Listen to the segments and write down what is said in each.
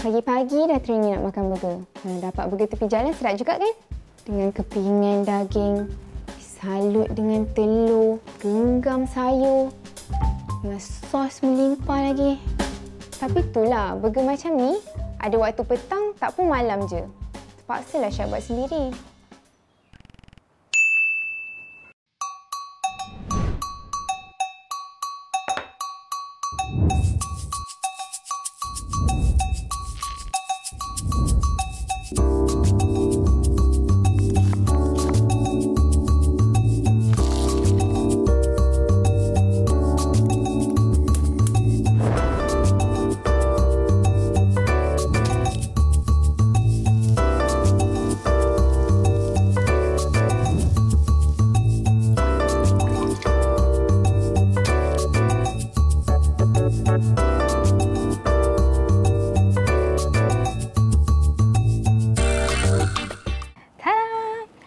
Pagi-pagi dah teringin nak makan burger. Kalau dapat burger tepi jalan sedap juga kan? Dengan kepingan daging, salut dengan telur, genggam sayur, dengan sos melimpah lagi. Tapi itulah, burger macam ni ada waktu petang tak pun malam je. Terpaksalah Syah buat sendiri.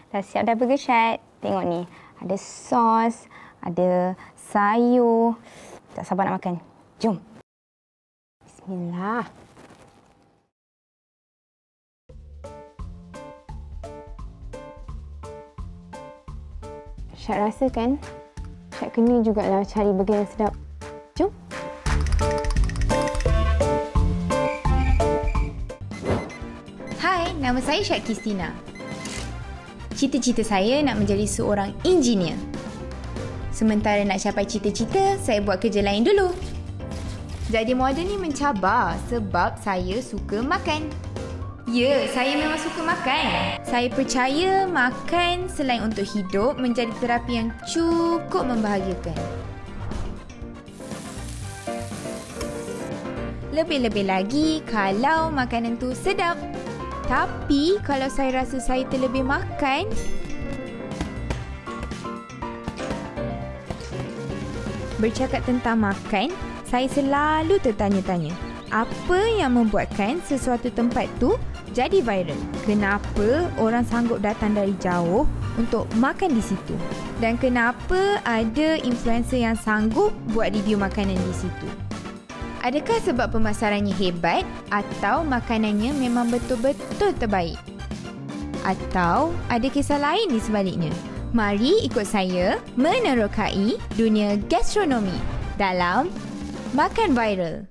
Dah siap dah burger Syed. Tengok ni. Ada sos, ada sayur. Tak sabar nak makan. Jom. Bismillah. Syed rasa kan? Syed kena jugalah cari burger yang sedap. Jom. Hai, nama saya Syed Kristina. Cita-cita saya nak menjadi seorang engineer. Sementara nak capai cita-cita, saya buat kerja lain dulu. Jadi model ni mencabar sebab saya suka makan. Ya, saya memang suka makan. Saya percaya makan selain untuk hidup menjadi terapi yang cukup membahagiakan. Lebih-lebih lagi kalau makanan tu sedap. Tapi kalau saya rasa saya terlebih makan, bercakap tentang makan, saya selalu tertanya-tanya, apa yang membuatkan sesuatu tempat tu jadi viral? Kenapa orang sanggup datang dari jauh untuk makan di situ? Dan kenapa ada influencer yang sanggup buat review makanan di situ? Adakah sebab pemasarannya hebat atau makanannya memang betul-betul terbaik? Atau ada kisah lain di sebaliknya? Mari ikut saya menerokai dunia gastronomi dalam Makan Viral.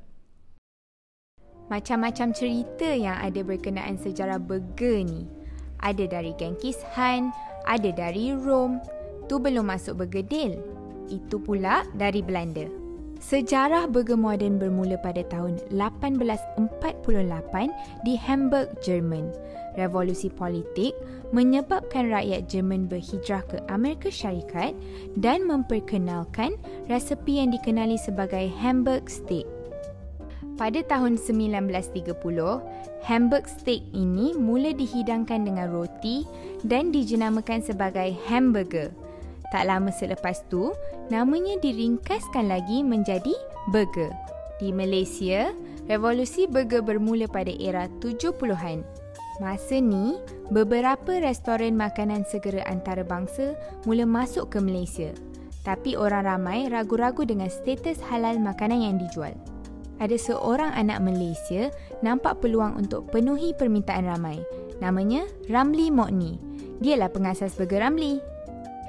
Macam-macam cerita yang ada berkenaan sejarah burger ni. Ada dari Genghis Khan, ada dari Rom. Tu belum masuk burger Dale. Itu pula dari Belanda. Sejarah burger moden bermula pada tahun 1848 di Hamburg, Jerman. Revolusi politik menyebabkan rakyat Jerman berhijrah ke Amerika Syarikat dan memperkenalkan resepi yang dikenali sebagai Hamburg Steak. Pada tahun 1930, Hamburg Steak ini mula dihidangkan dengan roti dan dijenamakan sebagai hamburger. Tak lama selepas tu, namanya diringkaskan lagi menjadi burger. Di Malaysia, revolusi burger bermula pada era 70-an. Masa ni, beberapa restoran makanan segera antarabangsa mula masuk ke Malaysia. Tapi orang ramai ragu-ragu dengan status halal makanan yang dijual. Ada seorang anak Malaysia nampak peluang untuk penuhi permintaan ramai. Namanya Ramli Mokni. Dialah pengasas burger Ramli.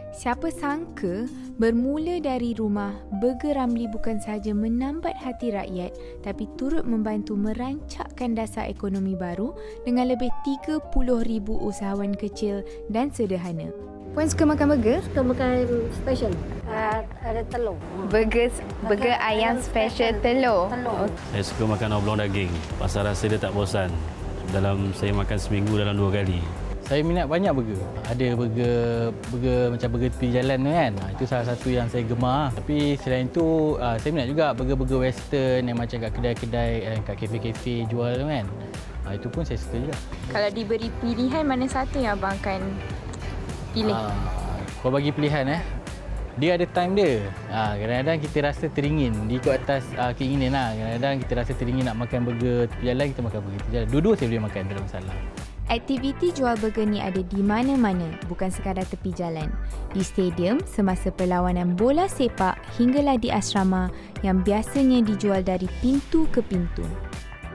Siapa sangka bermula dari rumah, burger Ramli bukan sahaja menambat hati rakyat tapi turut membantu merancakkan dasar ekonomi baru dengan lebih 30,000 usahawan kecil dan sederhana. Puan suka makan burger? Suka makan special. Ada telur. Burger ayam special telur. Saya suka makan oblong daging. Pasal rasa dia tak bosan. Saya makan seminggu dalam 2 kali. Saya minat banyak burger. Ada burger macam burger tepi jalan tu kan. Itu salah satu yang saya gemar. Tapi selain itu, saya minat juga burger-burger western yang macam kat kedai-kedai, kat kafe-kafe jual tu kan. Itu pun saya suka juga. Kalau diberi pilihan, mana satu yang abang akan pilih? Kalau bagi pilihan dia ada time dia. Kadang-kadang kita rasa teringin, ikut atas keinginan lah. Kadang-kadang kita rasa teringin nak makan burger tepi jalan, kita makan burger tepi jalan. Dua-dua saya boleh makan, tak ada masalah. Aktiviti jual burger ni ada di mana-mana, bukan sekadar tepi jalan. Di stadium semasa perlawanan bola sepak hinggalah di asrama yang biasanya dijual dari pintu ke pintu.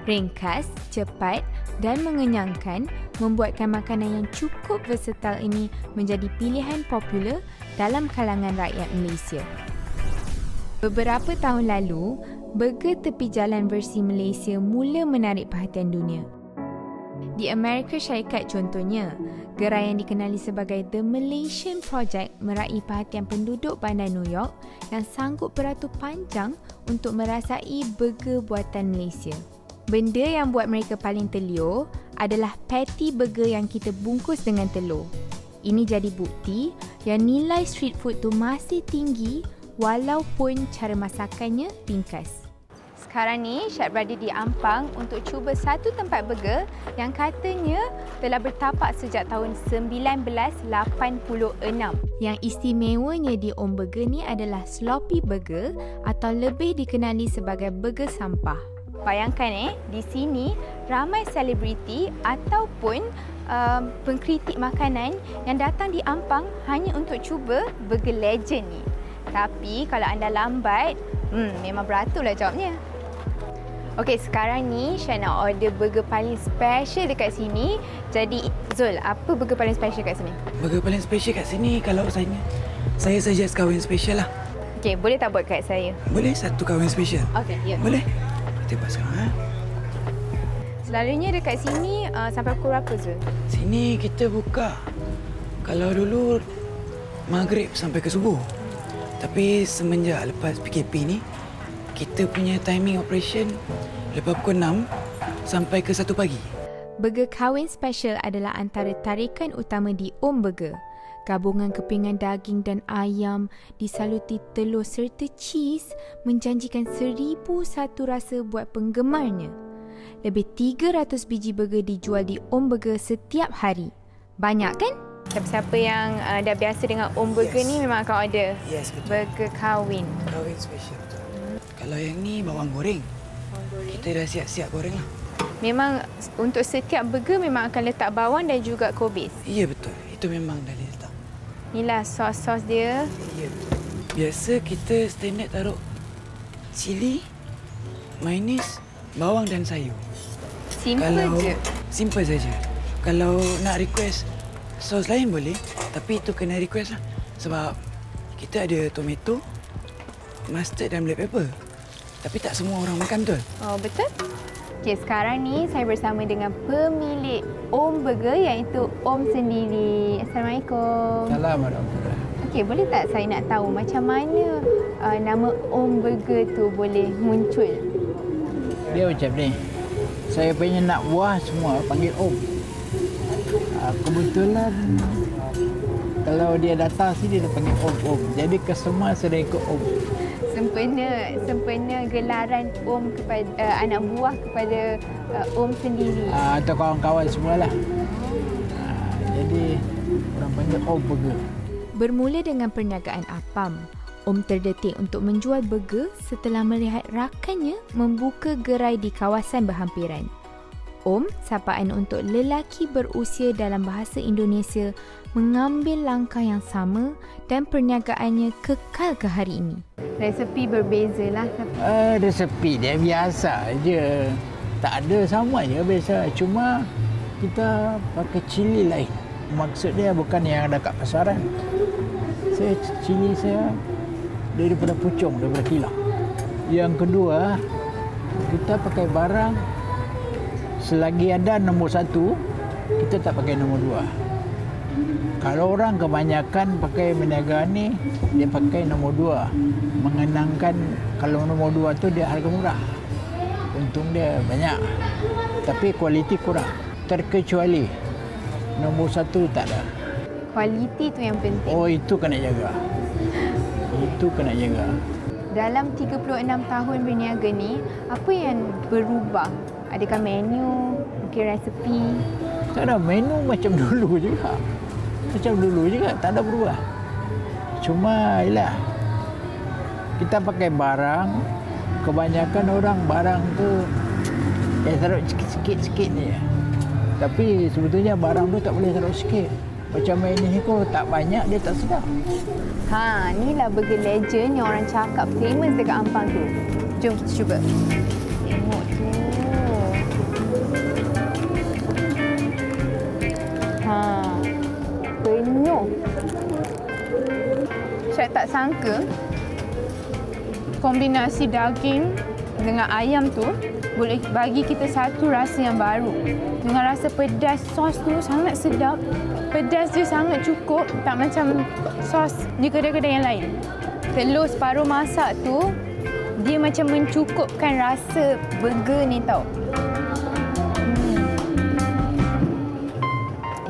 Ringkas, cepat dan mengenyangkan membuatkan makanan yang cukup versatile ini menjadi pilihan popular dalam kalangan rakyat Malaysia. Beberapa tahun lalu, burger tepi jalan versi Malaysia mula menarik perhatian dunia. Di Amerika Syarikat contohnya, gerai yang dikenali sebagai The Malaysian Project meraih perhatian penduduk bandar New York yang sanggup beratur panjang untuk merasai burger buatan Malaysia. Benda yang buat mereka paling terliur adalah patty burger yang kita bungkus dengan telur. Ini jadi bukti yang nilai street food tu masih tinggi walaupun cara masakannya ringkas. Sekarang ni Syed berada di Ampang untuk cuba satu tempat burger yang katanya telah bertapak sejak tahun 1986. Yang istimewanya di Om Burger ni adalah sloppy burger atau lebih dikenali sebagai burger sampah. Bayangkan di sini ramai selebriti ataupun pengkritik makanan yang datang di Ampang hanya untuk cuba burger legend ni. Tapi kalau anda lambat, memang beraturlah jawabnya. Okey, sekarang ni saya nak order burger paling special dekat sini. Jadi Zul, apa burger paling special kat sini? Burger paling special kat sini kalau saya suggest kawin special lah. Okey, boleh tak buat kat saya? Boleh satu kawin special? Okey, ya. Boleh. Kita buat sekarang. Selalunya dekat sini sampai pukul berapa Zul? Sini kita buka kalau dulu maghrib sampai ke subuh. Tapi semenjak lepas PKP ni, kita punya timing operation lepas pukul 6 sampai ke 1 pagi. Burger kahwin special adalah antara tarikan utama di Om Burger. Gabungan kepingan daging dan ayam disaluti telur serta cheese menjanjikan 1001 rasa buat penggemarnya. Lebih 300 biji burger dijual di Om Burger setiap hari. Banyak kan? Siapa yang dah biasa dengan Om Burger ni memang akan order burger kahwin. Kahwin special. Kalau yang ni bawang goreng. Kita dah siap-siap goreng lah. Memang untuk setiap burger memang akan letak bawang dan juga kobis. Ya betul. Itu memang dah diletak. Inilah sos-sos dia. Ya betul. Biasa kita standard taruh cili, mayonis, bawang dan sayur. Simple je. Simple saja. Kalau nak request sos lain boleh, tapi itu kena request lah. Sebab kita ada tomato, mustard dan black pepper. Tapi tak semua orang makan betul. Oh, betul? Okey, sekarang ni saya bersama dengan pemilik Om Burger iaitu Om sendiri. Assalamualaikum. Assalamualaikum. Okey, boleh tak saya nak tahu macam mana nama Om Burger tu boleh muncul? Dia macam ni. Saya pengen nak buah semua panggil Om. Kebetulan kalau dia datang sini dia panggil Om. Jadi kesemua sudah ikut Om. Sempena gelaran Om kepada anak buah kepada Om sendiri. Atau kawan-kawan semualah. Jadi orang panggil Om Burger. Bermula dengan perniagaan apam, Om terdetik untuk menjual burger setelah melihat rakannya membuka gerai di kawasan berhampiran. Om, sapaan untuk lelaki berusia dalam bahasa Indonesia, mengambil langkah yang sama dan perniagaannya kekal ke hari ini. Resepi berbezalah. Resepi dia biasa je. Tak ada sama je biasa. Cuma kita pakai cili lain. Maksud dia bukan yang ada kat pasaran. Cili saya daripada pucung, daripada kilang. Yang kedua, kita pakai barang selagi ada nombor 1, kita tak pakai nombor 2. Kalau orang kebanyakan pakai berniaga ni, dia pakai nombor 2. Mengenangkan kalau nombor 2 tu dia harga murah. Untung dia banyak. Tapi kualiti kurang. Terkecuali nombor 1 tak ada. Kualiti tu yang penting. Oh, itu kena jaga. Itu kena jaga. Dalam 36 tahun berniaga ni, apa yang berubah? Adakah menu, mungkin resepi? Tak ada, menu macam dulu juga. Tak ada berubah. Cuma ialah kita pakai barang, kebanyakan orang barang tu taruh sikit-sikit je. Tapi sebetulnya barang tu tak boleh taruh sikit. Macam ini kalau tak banyak dia tak sedap. Inilah burger legend yang orang cakap famous dekat Ampang tu. Jom kita cuba. Tengok tu. tak sangka kombinasi daging dengan ayam tu boleh bagi kita satu rasa yang baru. Dengan rasa pedas, sos tu sangat sedap. Pedas dia sangat cukup, tak macam sos di kedai-kedai yang lain. Telur separuh masak tu, dia macam mencukupkan rasa burger ni tau.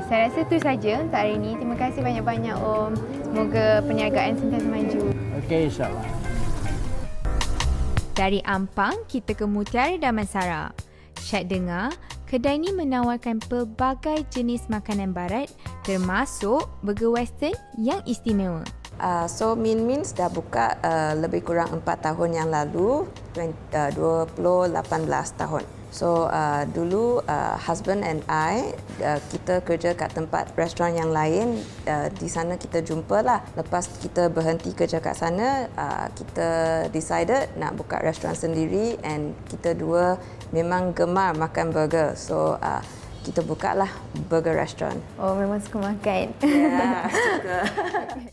Saya rasa itu saja untuk hari ini. Terima kasih banyak-banyak Om. Semoga perniagaan sentiasa maju. Okey, insyaAllah. Dari Ampang, kita ke Mutiara Damansara. Syed dengar, kedai ni menawarkan pelbagai jenis makanan barat termasuk burger western yang istimewa. So Min Mins dah buka lebih kurang 4 tahun yang lalu, 18 tahun. So dulu husband and I kita kerja kat tempat restoran yang lain, di sana kita jumpa lah. Lepas kita berhenti kerja kat sana, kita decided nak buka restoran sendiri and kita dua memang gemar makan burger. So kita buka lah burger restaurant. Oh, memang suka makan. Ya, suka.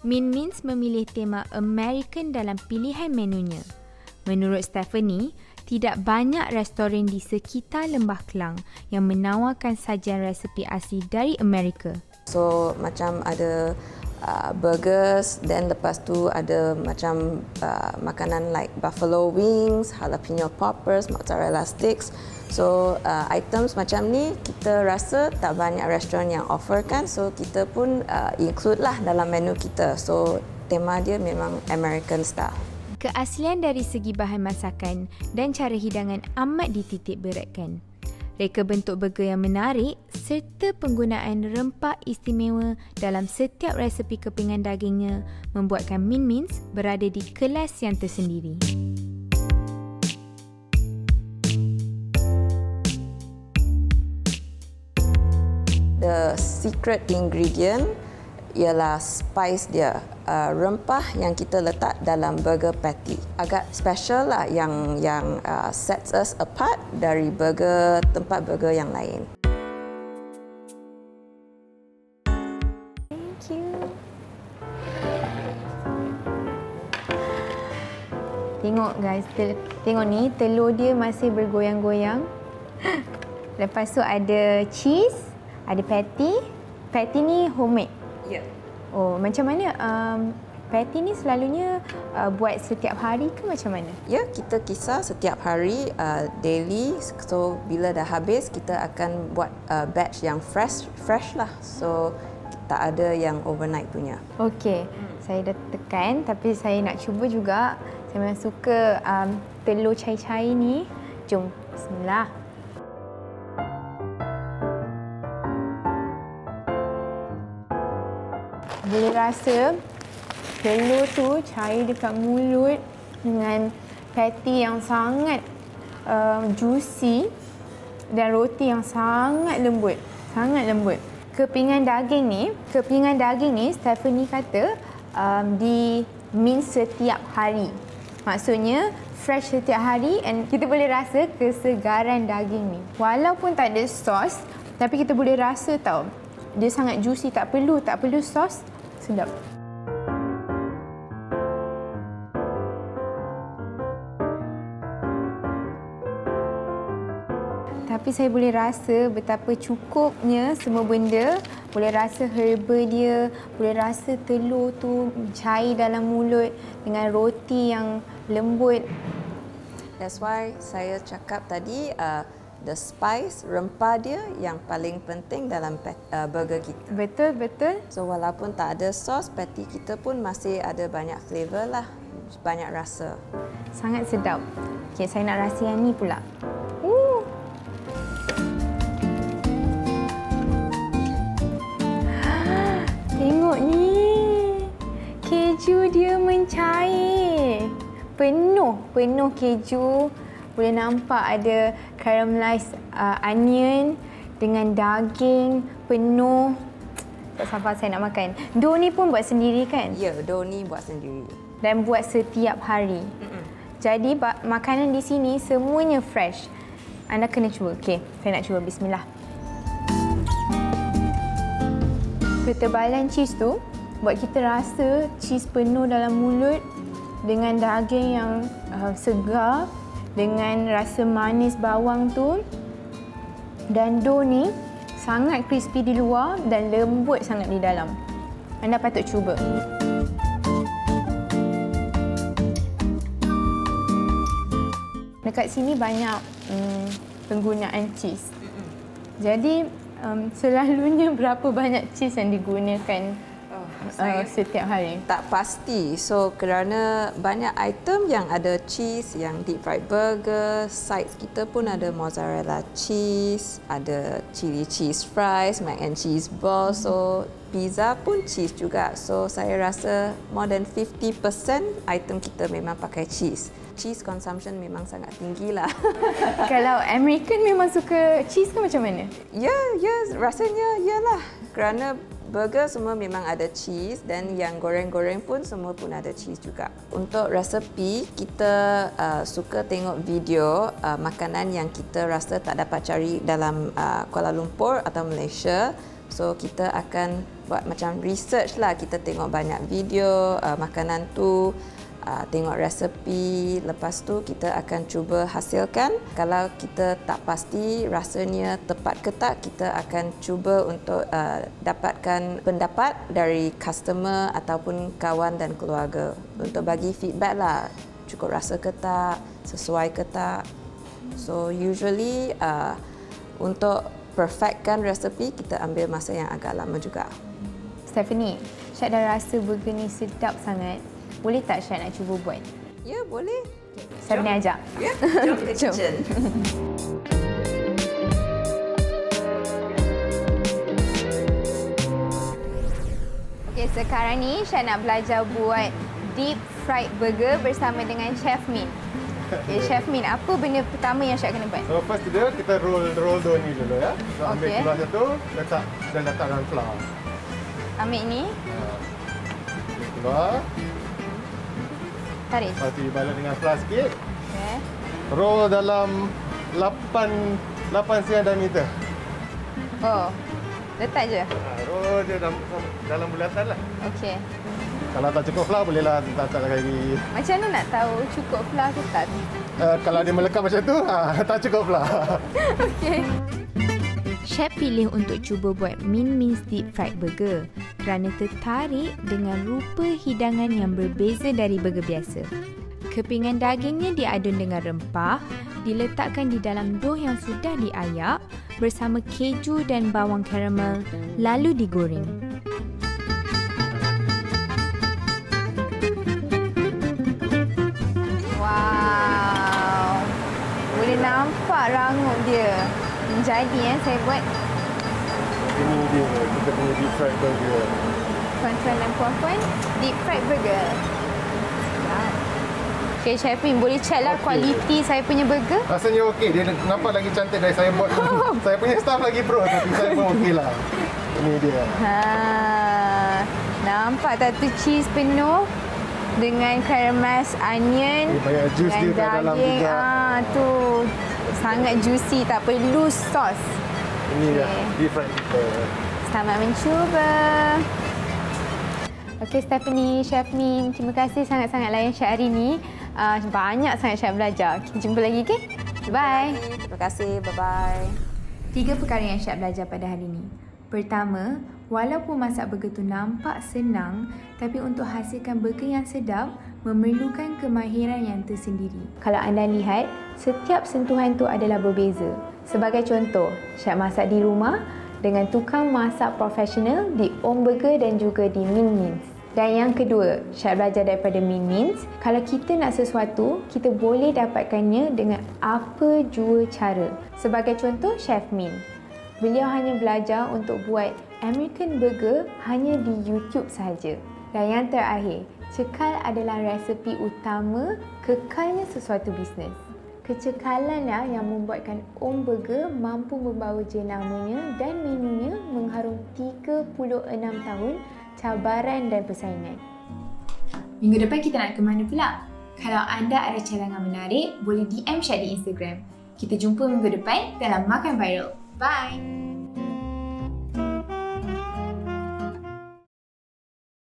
Min Mins memilih tema American dalam pilihan menunya. Menurut Stephanie, tidak banyak restoran di sekitar Lembah Kelang yang menawarkan sajian resepi asli dari Amerika. So macam ada burgers, then lepas tu ada macam makanan like buffalo wings, jalapeno poppers, mozzarella sticks. So items macam ni kita rasa tak banyak restoran yang offer kan, so kita pun include lah dalam menu kita. So tema dia memang American style. Keaslian dari segi bahan masakan dan cara hidangan amat dititik beratkan. Reka bentuk burger yang menarik serta penggunaan rempah istimewa dalam setiap resepi kepingan dagingnya membuatkan Min Mins berada di kelas yang tersendiri. The secret ingredient ialah spice dia, rempah yang kita letak dalam burger patty. Agak special lah yang sets us apart dari tempat burger yang lain. Thank you. Tengok guys, tengok ni telur dia masih bergoyang-goyang. Lepas tu ada cheese, ada patty. Patty ni homemade. Ya. Oh, macam mana patty ni selalunya buat setiap hari ke macam mana? Ya, kita kisar setiap hari, daily. So bila dah habis kita akan buat batch yang fresh lah. So tak ada yang overnight punya. Okey, saya dah tekan tapi saya nak cuba juga. Saya memang suka telur cai-cai ni. Jom, bismillah. Boleh rasa telur tu cair dekat mulut dengan patty yang sangat juicy dan roti yang sangat lembut. Sangat lembut. Kepingan daging ni Stephanie kata di mince setiap hari. Maksudnya fresh setiap hari and kita boleh rasa kesegaran daging ni. Walaupun tak ada sos, tapi kita boleh rasa tau. Dia sangat juicy, tak perlu sos. Sedap. Tapi saya boleh rasa betapa cukupnya semua benda. Boleh rasa herba dia, boleh rasa telur tu cair dalam mulut dengan roti yang lembut. That's why saya cakap tadi the spice, rempah dia yang paling penting dalam burger kita. Betul, betul. So walaupun tak ada sos, patty kita pun masih ada banyak flavor lah, banyak rasa. Sangat sedap. Okey, saya nak rasa yang ni pula. Tengok ni. Keju dia mencair. Penuh keju. Boleh nampak ada caramelized onion dengan daging penuh. Tak sabar saya nak makan. Dough ni pun buat sendiri kan? Ya, dough ni buat sendiri. Dan buat setiap hari. Jadi makanan di sini semuanya fresh. Anda kena cuba. Okey, saya nak cuba. Bismillah. Ketebalan cheese tu buat kita rasa cheese penuh dalam mulut dengan daging yang segar, dengan rasa manis bawang tu, dan dough ni sangat crispy di luar dan lembut sangat di dalam. Anda patut cuba. Dekat sini banyak penggunaan cheese. Jadi selalunya berapa banyak cheese yang digunakan setiap hari? Tak pasti. So kerana banyak item yang ada cheese, yang deep fried burger, sides kita pun ada mozzarella cheese, ada chili cheese fries, mac and cheese balls. So pizza pun cheese juga. So saya rasa more than 50% item kita memang pakai cheese. Cheese consumption memang sangat tinggi lah. Kalau American memang suka cheese ke macam mana? Ya, rasanya yalah. Kerana burger semua memang ada cheese dan yang goreng-goreng pun semua pun ada cheese juga. Untuk resepi, kita suka tengok video makanan yang kita rasa tak dapat cari dalam Kuala Lumpur atau Malaysia. So kita akan buat macam research lah. Kita tengok banyak video makanan tu, tengok resepi, lepas tu kita akan cuba hasilkan. Kalau kita tak pasti rasanya tepat ke tak, kita akan cuba untuk dapatkan pendapat dari customer ataupun kawan dan keluarga untuk bagi feedback lah, cukup rasa ke tak, sesuai ke tak. So usually untuk perfectkan resepi, kita ambil masa yang agak lama juga. Stephanie, Syed dah rasa burger ni sedap sangat. Boleh tak Syed nak cuba buat? Ya, boleh. Saya boleh ajak? Ya, jom ke kitchen. Okey, sekarang ni Syed nak belajar buat deep fried burger bersama dengan Chef Min. Okay, Chef Min, apa benda pertama yang Syed kena buat? So first dia kita roll dough ni dulu ya. So ambil keluar satu, letakkan flour. Ambil ni. Keluar. Tarik. Lepas tu balik dengan flour sikit. Okey. Roll dalam 8 cm diameter. Oh. Letak je. Roll dia dalam bulatan lah. Okey. Kalau tak cukup flour bolehlah letak lagi. Macam mana nak tahu cukup flour ke tak? Kalau dia melekat macam tu, tak cukup flour. Okey. Chef pilih untuk cuba buat Min Min's Deep Fried Burger kerana tertarik dengan rupa hidangan yang berbeza dari burger biasa. Kepingan dagingnya diadun dengan rempah, diletakkan di dalam dough yang sudah diayak bersama keju dan bawang karamel, lalu digoreng. Wow. Boleh nampak rangup dia. Jadi saya buat. Ini dia, kita punya deep fried burger. Tuan-tuan dan puan-puan, deep fried burger. Okey, Chef Min, boleh check lah kualiti saya punya burger? Rasanya okey, dia nampak lagi cantik dari saya buat. Saya punya staff lagi pro, tapi saya pun okey lah. Ini dia. Nampak tak tu cheese penuh dengan caramelized onion. Banyak juice dia kat dalam juga. Tu sangat juicy, tak perlu sos. Ini dia, deep fried burger. Selamat mencuba. Okey, Stephanie, Chef Min, terima kasih sangat-sangat layan Syed hari ini. Banyak sangat Syed belajar. Kita jumpa lagi, okey? Bye. Terima kasih, bye-bye. 3 perkara yang Syed belajar pada hari ini. Pertama, walaupun masak burger tu nampak senang, tapi untuk hasilkan burger yang sedap memerlukan kemahiran yang tersendiri. Kalau anda lihat, setiap sentuhan tu adalah berbeza. Sebagai contoh, Syed masak di rumah dengan tukang masak profesional di Om Burger dan juga di Min Min's. Dan yang kedua, Syed belajar daripada Min Min's, kalau kita nak sesuatu, kita boleh dapatkannya dengan apa jua cara. Sebagai contoh, Chef Min. Beliau hanya belajar untuk buat American burger hanya di YouTube sahaja. Dan yang terakhir, cekal adalah resepi utama kekalnya sesuatu bisnes. Kecekalanlah yang membuatkan Om Burger mampu membawa jenamanya dan menunya mengharung 36 tahun cabaran dan persaingan. Minggu depan kita nak ke mana pula? Kalau anda ada cadangan menarik, boleh DM Syed di Instagram. Kita jumpa minggu depan dalam Makan Viral. Bye!